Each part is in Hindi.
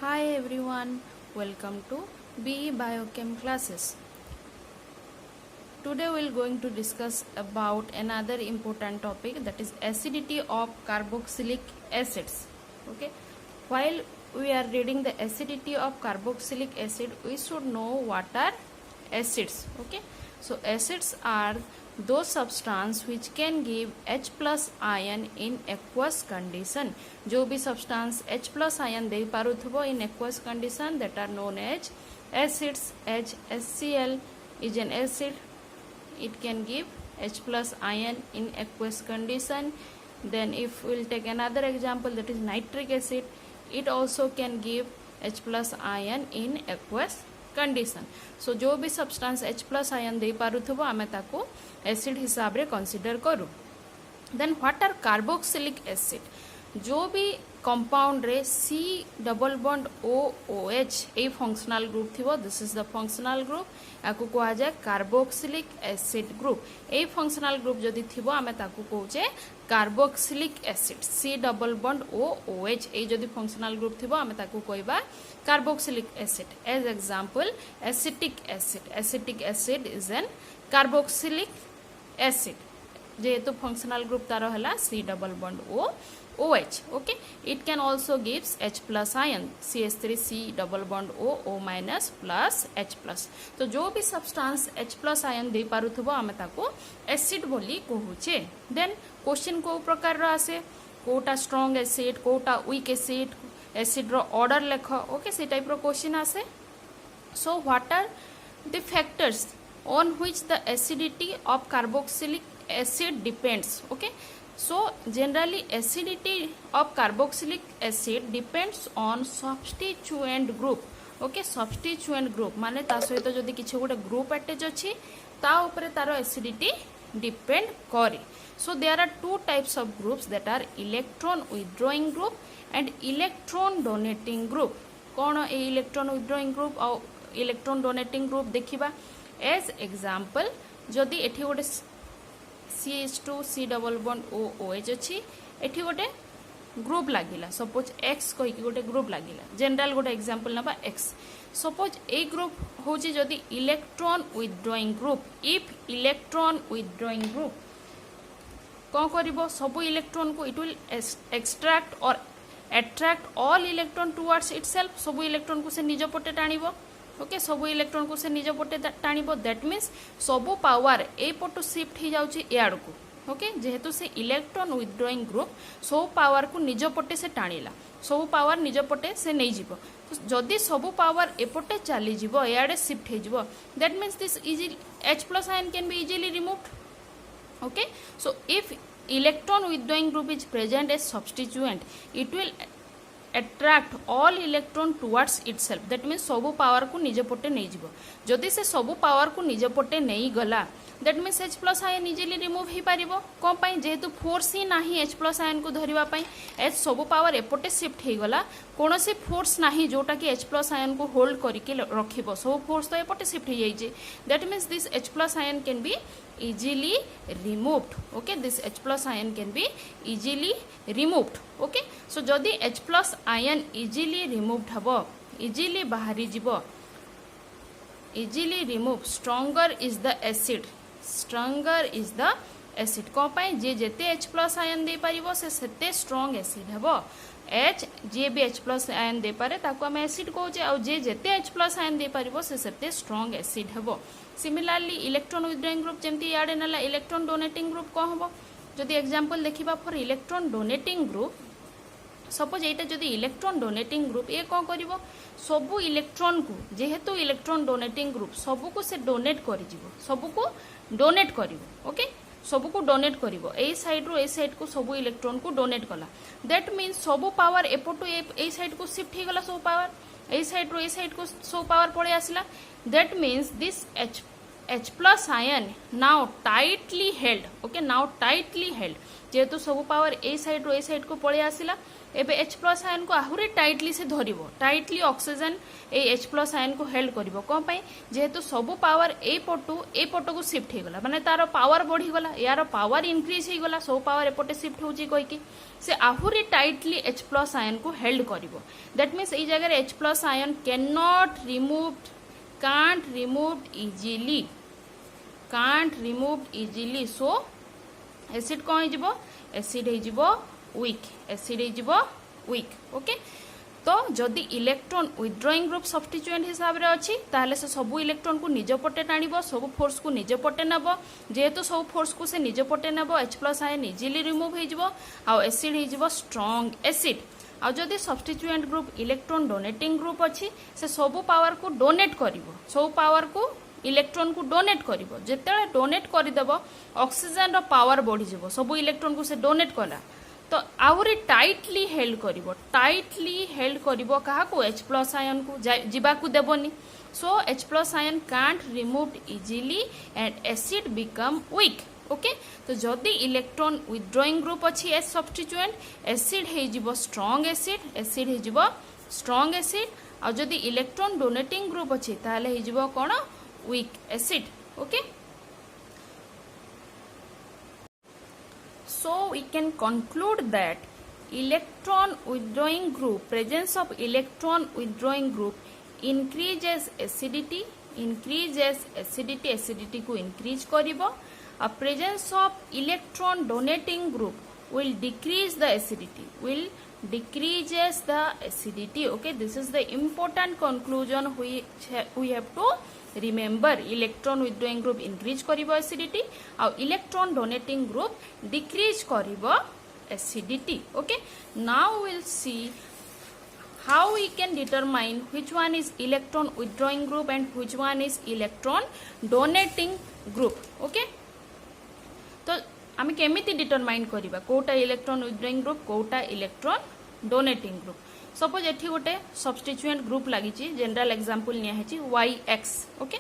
Hi everyone, welcome to BE Biochem classes. Today we are going to discuss about another important topic, that is acidity of carboxylic acids. Okay, while we are reading the acidity of carboxylic acid, we should know what are acids. Okay, so acids are those substance which can give H plus ion in aqueous condition. जो भी substance H plus ion दे पारुथबो in aqueous condition, that are known as acids. HCl is an acid. It can give H plus ion in aqueous condition. Then if we will take another example, that is nitric acid, it also can give H plus ion in aqueous condition. So जो भी सब्सटेंस H प्लस आयन दे पारुथबो आमे ताको एसिड हिसाब रे कंसीडर करू. Then what are carboxylic acid? जो भी कंपाउंड रे C डबल बॉन्ड OOH ए फंक्शनल ग्रुप थिबो, this is the functional group. याकू कहा जाय कार्बोक्सिलिक एसिड ग्रुप. ए फंक्शनल ग्रुप जदि थिबो आमे ताको कहूचे carboxylic acid. C double bond OOH ए जदि फंक्शनल ग्रुप थिबो आमे ताको कहबा carboxylic acid. As example, acetic acid. Acetic acid is an carboxylic acid. जेहेतु फंक्शनल ग्रुप तार हला C double bond OH. Okay, it can also gives H plus ion, CH3 C double bond O minus plus H plus. तो जो भी सब्सटेंस H प्लस आयन दे पारुथबो आमे ताको एसिड बोली कहूचे. देन क्वेश्चन को प्रकार रो आसे, कोटा स्ट्रांग एसिड, कोटा वीक एसिड, एसिड रो ऑर्डर लेख. ओके, से टाइप रो क्वेश्चन आसे. So what are the factors on which the acidity of carboxylic acid depends. Okay, so generally acidity of carboxylic acid depends on substituent group. Okay, substituent group माने ता सहित जदि किछि गोटे ग्रुप अटैच अछि ता ऊपर तारो एसिडिटी डिपेंड करे. So there are two types of groups, that are electron withdrawing group and electron donating group. कौन ए इलेक्ट्रॉन withdrawing group और इलेक्ट्रॉन डोनेटिंग ग्रुप देखिबा. एज एग्जांपल जदि एठी गोटे CH2 C double bond OOH अछि, एठी गोटे ग्रुप लागिला, सपोज X कहि कि गोटे ग्रुप लागिला. जनरल गोटे एग्जांपल नबा X. सपोज ए ग्रुप होची जदि electron withdrawing group. If electron withdrawing group कौन करिबो, सबु इलेक्ट्रॉन को इट विल एक्सट्रैक्ट और attract all electron towards itself. सबु इलेक्ट्रॉन को से निज पटे टाणिबो. ओके, सबु इलेक्ट्रॉन को से निज पटे टाणिबो. दैट मीन्स सबु पावर ए पटु शिफ्ट ही जाउची ए आड़ को. ओके, जेहेतु से इलेक्ट्रॉन विथड्रॉइंग ग्रुप सब पावर को निज पटे से टाणिला, सब पावर निज पटे से नहीं जीवो. तो जदि सबु पावर एपटे चली जीवो, ए आड़े शिफ्ट ही जीवो, that means this easy H plus ion can be easily removed. Okay, so if electron withdrawing group is present as substituent, it will attract all electron towards itself. That means सबु पावर को निज पटे नहीं जीवो. जदि से सबु पावर को निज पटे नहीं गला, that means H plus ion easily remove ही पारिबो. कोन पई, जेहेतु फोर्स ही नाही H प्लस आयन को धरिबा पई. H सबु पावर एपटे शिफ्ट ही गला, कोनोसी फोर्स नाही जोटा कि H प्लस आयन को होल्ड करिके रखिबो. सब फोर्स तो एपटे शिफ्ट ही जाइजे. That means this H plus ion can be easily removed. Okay, this H plus ion can be easily removed. Okay, so जदि H plus ion easily removed हबो, easily बाहरी जीवो, easily remove, stronger is the acid. Stronger is the acid. को पाई जे जेते H plus ion दे पारिबो से सेते strong acid हबो. H जे भी H plus ion दे पारे ताको हम acid कहूचे, और जे जेते H plus ion दे पारिबो से सेते strong acid हबो. सिमिलरली इलेक्ट्रॉन विथड्रॉइंग ग्रुप जेमती याडे नला इलेक्ट्रॉन डोनेटिंग ग्रुप को हबो. जदि एग्जांपल देखिबा for electron donating group, suppose एटा जदि इलेक्ट्रॉन डोनेटिंग ग्रुप ए कोन करिवो, सबु इलेक्ट्रॉन को, जेहेतु इलेक्ट्रॉन डोनेटिंग ग्रुप सबु को से डोनेट करि जिवो, सबु को डोनेट करिवो. ओके, सबु को डोनेट करिवो. ए साइड रो ए साइड को सबु इलेक्ट्रॉन को डोनेट कला. दैट मीन्स सबु पावर एपटू ए साइड को शिफ्ट ही गला. सब पावर ए साइड रो ए साइड को सब पावर पळे आसिला. That means this H H plus ion now tightly held, okay, now tightly held, जेहेतु सब पावर ए साइड रो ए साइड को पळे आसिला एबे H प्लस आयन को आहुरी टाइटली से धरिबो, tightly oxygen A H plus ion को हेल्ड करिवो कोन पई जेहेतु सब पावर ए पटो को शिफ्ट हे गला माने तारो पावर बढ़ी गला यार पावर इंक्रीज हे गला सब पावर एपटे शिफ्ट होची कहि कि से आहुरी टाइटली H प्लस आयन को हेल्ड करिवो दैट मींस ए जगह H plus ion can not removed can't removed easily so acid कौन हो जिवो एसिड हो जिवो वीक एसिड हो जिवो वीक ओके तो जदि इलेक्ट्रॉन विथड्रॉइंग ग्रुप सब्स्टिट्यूएंट हिसाब रे अछि ताहले से सब इलेक्ट्रॉन को निज पटे टाणिबो सब फोर्स को निज पटे नबो जेहेतु सब फोर्स को से निज पटे नबो H plus ion easily remove हो जिवो आ एसिड हो जिवो स्ट्रांग एसिड आ जदि substituent group electron donating group अछि से सब पावर को डोनेट करिवो सब पावर को इलेक्ट्रॉन को डोनेट करिवो जेतेले डोनेट करिदेबो ऑक्सीजन रो पावर बढ़ी जिवो सब इलेक्ट्रॉन को से डोनेट कला तो आउरी टाइटली हेल्ड करिवो कहा को H प्लस आयन को जिबा को देबोनी सो H plus ion can't removed easily and acid become weak okay तो जदि इलेक्ट्रॉन विथड्रॉइंग ग्रुप अछि एस सब्स्टिट्यूएंट एसिड हे जिवो स्ट्रांग एसिड हे जिवो स्ट्रांग एसिड आ जदि इलेक्ट्रॉन डोनेटिंग ग्रुप अछि ताले हे जिवो कोन weak acid okay so we can conclude that presence of electron withdrawing group increases acidity को increase करिवो a presence of electron donating group will decrease the acidity okay this is the important conclusion which we have to remember electron withdrawing group increase karibo acidity और electron donating group decrease karibo acidity okay now we'll see how we can determine which one is electron withdrawing group and which one is electron donating group okay तो आमे केमिति डिटरमाइन करिबा कोटा इलेक्ट्रॉन विथड्रॉइंग ग्रुप कोटा इलेक्ट्रॉन डोनेटिंग ग्रुप सपोज एठी गोटे सब्स्टिट्यूएंट ग्रुप लागि जनरल एग्जांपल निया हेची YX ओके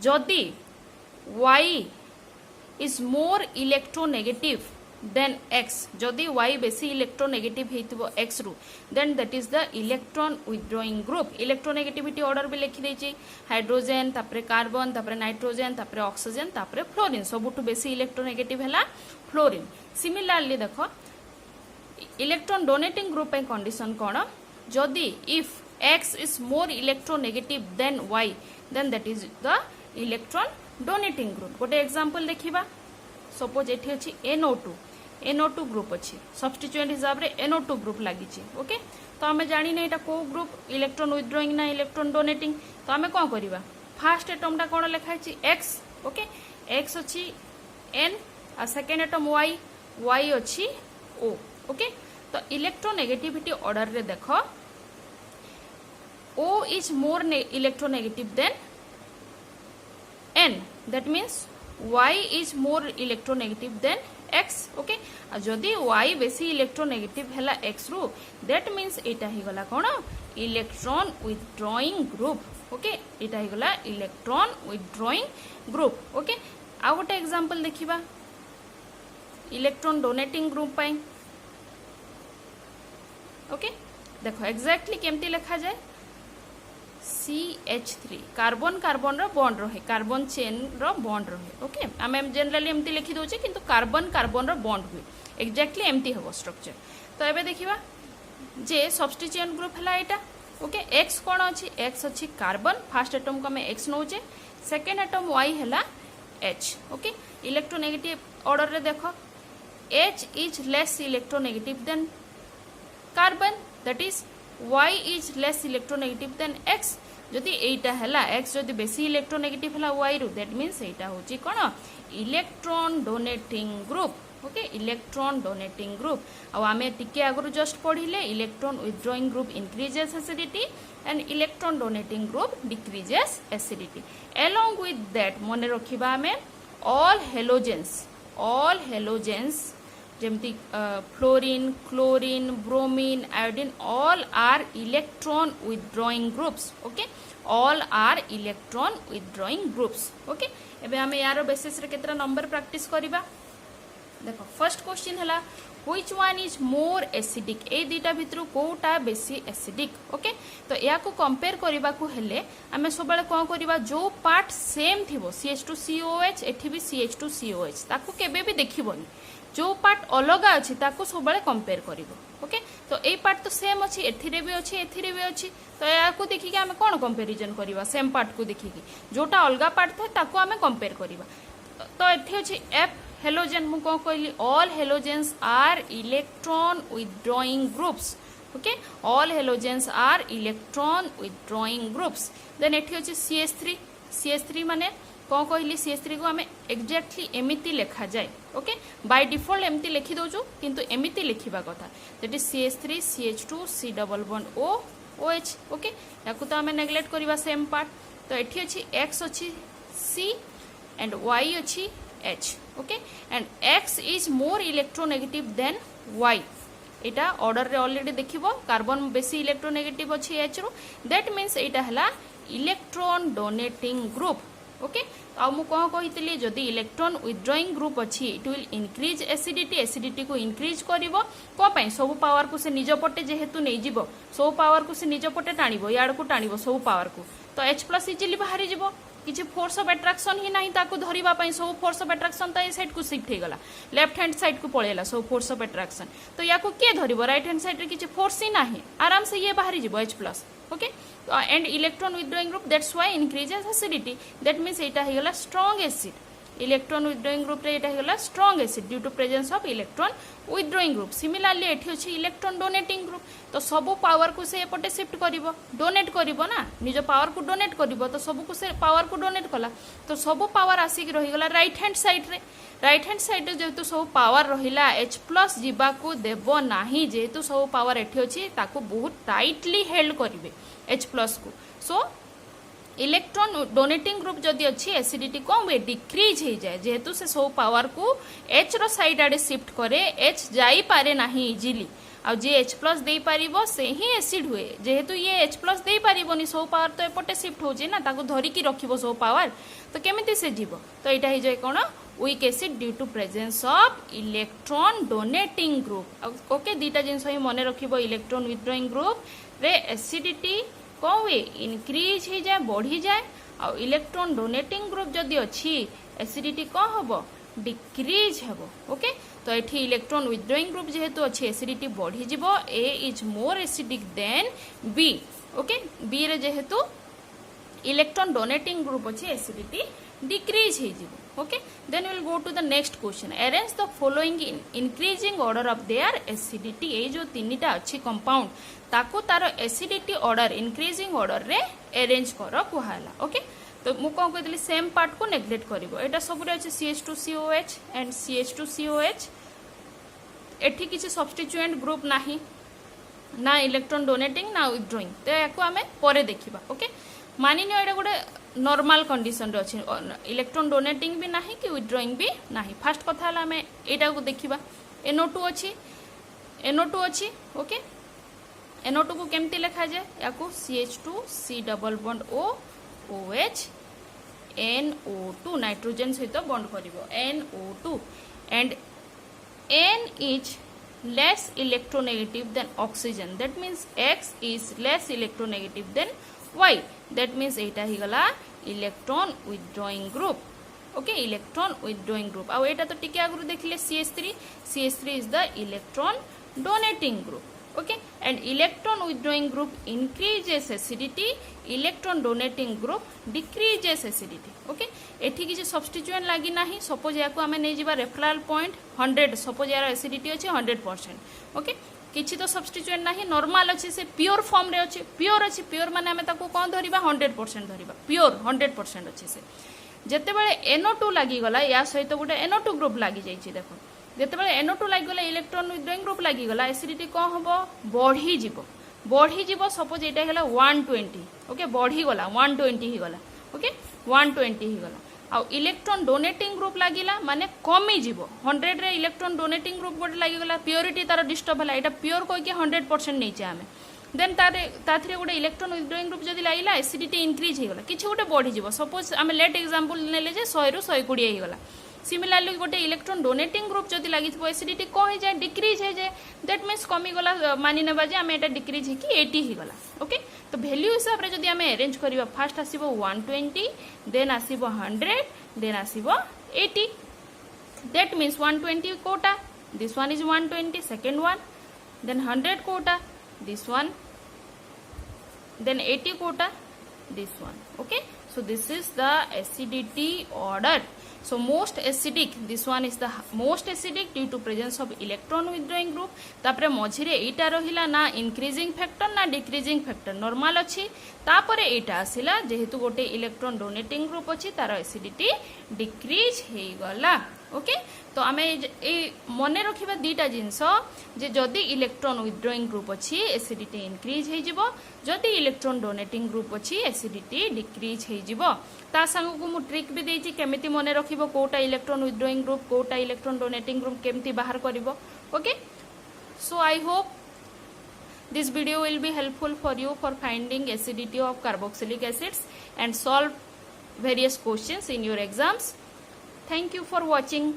जदि Y is more electronegative than X जदि Y बेसी इलेक्ट्रोनेगेटिव हेतिबो X रु then that is the electron withdrawing group electronegativity order भी लिखि देछि हाइड्रोजन तापरे कार्बन तापरे नाइट्रोजन तापरे ऑक्सीजन तापरे फ्लोरीन सबुठु बेसी इलेक्ट्रोनेगेटिव हला फ्लोरीन सिमिलरली देखो इलेक्ट्रॉन डोनेटिंग ग्रुप पे कंडीशन कोन जदि if X is more electronegative than Y then that is the electron donating group गोटे एग्जांपल देखिबा सपोज एठी अछि NO2 ग्रुप अछि सब्स्टिट्यूएंट हिसाब रे NO2 ग्रुप लागि छि ओके तो हमें जानि नै एटा को ग्रुप इलेक्ट्रॉन विथड्रॉइंग ना इलेक्ट्रॉन डोनेटिंग तो हमें कोन करिबा फर्स्ट एटम टा कोन लिखा छि X ओके X अछि N आ सेकंड एटम Y अछि O ओके तो इलेक्ट्रोनेगेटिविटी ऑर्डर रे देखो O is more electronegative than N that means Y is more electronegative than X okay जदि Y बेसी इलेक्ट्रोनेगेटिव हला X रु that means एटा ही गला कोन इलेक्ट्रॉन विथड्रॉइंग ग्रुप ओके एटा ही गला इलेक्ट्रॉन विथड्रॉइंग ग्रुप ओके आ गोटे एग्जांपल देखिबा इलेक्ट्रॉन डोनेटिंग ग्रुप पाई ओके देखो एक्जेक्टली केमती लिखा जाए CH3 कार्बन कार्बन रो बॉन्ड रहे कार्बन चेन रो बॉन्ड रहे ओके आमे जनरली एमती लिखि दोचे किंतु कार्बन कार्बन रो बॉन्ड हुए एक्जेक्टली एमती हबो स्ट्रक्चर तो एबे देखिबा जे सब्स्टिट्यूएंट ग्रुप हला एटा ओके X कोन अछि X अछि कार्बन फर्स्ट एटम को हमें X नोचे सेकंड एटम Y हला H ओके इलेक्ट्रोनेगेटिव ऑर्डर रे देखो H is less electronegative than carbon that is Y is less electronegative than X जदि एटा हला X जदि बेसी इलेक्ट्रोनेगेटिव हला Y रु दैट मींस एटा होची कोन electron donating group okay electron donating group आ आमे टिके आगरु जस्ट पढिले electron withdrawing group increases acidity and electron donating group decreases acidity along with that मने रखिबा आमे all halogens जेमती fluorine chlorine bromine iodine all are electron withdrawing groups okay all are electron withdrawing groups okay एबे हम यार बेसिस रे केतरा नंबर प्रैक्टिस करबा देखो फर्स्ट क्वेश्चन है which one is more acidic ए दुटा भितर कोटा बेसी एसिडिक ओके तो या को कंपेयर करबा को हेले आमे सबले कोन करबा जो पार्ट सेम थिबो CH2COH एठी भी CH2COH ताको केबे भी देखिबोनी जो पार्ट अलग अछि ताको सबले कंपेयर करिवो ओके तो ए पार्ट तो सेम अछि एथिरे भी अछि तो या को देखि के आमे कोन कंपैरिजन करबा सेम पार्ट को देखि के जोटा अलगा पार्ट था ताको आमे कंपेयर करबा तो एठी अछि F हेलोजेन मु को कहली all halogens are electron withdrawing groups okay all halogens are electron withdrawing groups then एठी अछि CH3 माने को कहली CH3 को हमें एग्जैक्टली एमिति लिखा जाए ओके बाय डिफॉल्ट एमिति लिखि दोजु किंतु एमिति लिखिबा कथा that is CH3 CH2 C double bond O OH okay याकू तो हमें नेग्लेक्ट करबा सेम पार्ट तो एठी अछि X अछि C एंड Y अछि H okay and X is more electronegative than Y Etah order रे ऑलरेडी देखिबो कार्बन बेसी इलेक्ट्रोनेगेटिव अछि H रो दैट मींस एटा हला इलेक्ट्रॉन डोनेटिंग ग्रुप ओके आ मु कोन कहितली जदी इलेक्ट्रॉन विथड्रॉइंग ग्रुप अछि इट विल इंक्रीज एसिडिटी को इंक्रीज करिवो को पई सब पावर को से निज पटे जेहेतु नै जिवो सब पावर को से निज पटे टाणिबो याड को टाणिबो सब पावर को तो H+ इजिली बाहरी जिवो किछि फोर्स ऑफ अट्रैक्शन ही नहीं ताको धरिबा पई सब फोर्स ऑफ अट्रैक्शन त ए साइड को शिफ्ट हे गला लेफ्ट हैंड साइड को पळेला सब फोर्स ऑफ अट्रैक्शन तो या को के धरिबो राइट हैंड साइड रे किछि फोर्स ही नहीं आराम से ये बाहरी जिवो H+ okay and electron withdrawing group that's why increases acidity that means एटा हे गला strong acid electron withdrawing group रे एटा हे गला strong acid due to presence of electron withdrawing group similarly एठी अछि इलेक्ट्रॉन डोनेटिंग ग्रुप तो सब पावर को से एपटे शिफ्ट करिवो डोनेट करिवो ना निज पावर को डोनेट करिवो तो सब को से पावर को डोनेट कला तो सब पावर आसी कि रही गला राइट हैंड साइड रे जेतु सब पावर रहिला H+ जीवा को देबो नाही जेतु सब पावर एठी अछि ताको बहुत टाइटली हेल्ड करिवे H+ को सो इलेक्ट्रॉन डोनेटिंग ग्रुप जदि अच्छी एसिडिटी कम वे डिक्रीज हो जाए जेहेतु से सब पावर को H रो साइड आड़े शिफ्ट करे H जाई पारे नाही इजीली आ जे H+ दे पारिबो से ही एसिड हुए जेहेतु ये H+ दे पारिबोनी सब पावर तो एपटे शिफ्ट हो जे ना ताको धरि की रखिबो सब पावर तो केमिति से जीवो तो एटा हे जाय कोन weak acid due to presence of electron donating group okay दीटा जिंस ही मने रखिबो इलेक्ट्रॉन विथड्रॉइंग ग्रुप रे एसिडिटी कौन वे इनक्रीज हो जाए बढ़ी जाए और इलेक्ट्रॉन डोनेटिंग ग्रुप जदि अच्छी एसिडिटी कौन हम डिक्रीज हेबो ओके तो एठी इलेक्ट्रॉन विथड्रॉइंग ग्रुप जेहेतु अच्छी एसिडिटी बढ़ी जिवो A is more acidic than B okay B रे जेहेतु इलेक्ट्रॉन डोनेटिंग ग्रुप अच्छी एसिडिटी डिक्रीज हो जिवो okay then will go to the next question arrange the following in increasing order of their acidity ए जो तीनटा अच्छी कंपाउंड ताको तार एसिडिटी ऑर्डर इंक्रीजिंग ऑर्डर रे अरेंज कर कुहाला ओके तो मु कोन कहतली सेम पार्ट को नेग्लेक्ट करिवो एटा सब रे अछि CH2COH एंड CH2COH एठी किछि सब्स्टिट्यूएंट ग्रुप नाही ना इलेक्ट्रॉन डोनेटिंग ना विथड्रॉइंग तो याको हमें परे देखिबा ओके मानि नियो एटा गोटे नॉर्मल कंडीशन रे अछि इलेक्ट्रॉन डोनेटिंग भी नाही कि विथड्रॉइंग भी नाही फर्स्ट कथा हला हमें एटा को देखिबा NO2 अछि ओके NO2 को केमती लिखा जाए याको CH2 C double bond O OH NO2 nitrogen सहित बॉन्ड करिवो NO2 and N is less electronegative than oxygen that means X is less electronegative than Y that means एटा ही गला electron withdrawing group okay electron withdrawing group आ एटा तो टिके आगु देखले CH3 is the electron donating group okay and electron withdrawing group increases acidity electron donating group decreases acidity okay एठी कि सब्स्टिट्यूएंट लागी नाही सपोज याको हमें नै जिबा रेफरल पॉइंट 100 सपोज यार एसिडिटी अछि 100% ओके किछि तो सब्स्टिट्यूएंट नाही नॉर्मल अछि से प्योर फॉर्म रे अछि प्योर माने हमें ताको कोन धरिबा 100% धरिबा प्योर 100% अछि से जते बेले NO2 लागी गला या सहित गोटे NO2 ग्रुप लागी जाईछि देखो जते बेले NO2 लागी गला इलेक्ट्रॉन विथड्रॉइंग ग्रुप लागी गला एसिडिटी कोन हबो बढ़ी जीवो सपोज एटा हैला 120 ओके बढ़ी गला 120 ही गला ओके 120 ही गला आ इलेक्ट्रॉन डोनेटिंग ग्रुप लागिला माने कमी जीवो 100 रे इलेक्ट्रॉन डोनेटिंग ग्रुप गोटे लागी गला प्योरिटी तार डिस्टर्ब हला एटा प्योर कोइ के 100% नै छै हमें देन ताथरे गोटे इलेक्ट्रॉन विथड्रॉइंग ग्रुप जदि लागला एसिडिटी इंक्रीज हो गला किछि गोटे बढ़ी जीवो सपोज आम लेट एग्जांपल नेले जे 100 रु 120 हो गला सिमिलरली गोटे इलेक्ट्रॉन डोनेटिंग ग्रुप जदि लागिथबो एसिडिटी को हो जाए डिक्रीज हो जाए दैट मीन्स कमी गला मानि नेबा जे आम एटा डिक्रीज हे कि 80 हो गला ओके तो वैल्यू हिसाब रे जदि आम अरेंज करिबा फर्स्ट आसीबो 120 देन आसीबो 100 देन आसीबो 80 दैट मीन्स 120 कोटा this one is 120 second one then 100 quota this one then 80 quota this one okay so this is the acidity order so most acidic this one is the most acidic due to presence of electron withdrawing group तापरे मझिरे एटा रहिला ना इंक्रीजिंग फैक्टर ना डिक्रीजिंग फैक्टर नॉर्मल अछि तापरे एटा आसिला जेहेतु गोटे इलेक्ट्रॉन डोनेटिंग ग्रुप अछि तार एसिडिटी डिक्रीज हे गला ओके तो आमे ए मने रखिबा दीटा जिंस जे जदी इलेक्ट्रॉन विथड्रॉइंग ग्रुप अछि एसिडिटी इंक्रीज हे जिवो जदी इलेक्ट्रॉन डोनेटिंग ग्रुप अछि एसिडिटी डिक्रीज हे जिवो ता संग को मु ट्रिक भी देछि केमिति मने रखिबो कोटा इलेक्ट्रॉन विथड्रॉइंग ग्रुप कोटा इलेक्ट्रॉन डोनेटिंग ग्रुप केमिति बाहर करिवो okay so I hope this video will be helpful for you for finding acidity of carboxylic acids and solve various questions in your exams. Thank you for watching.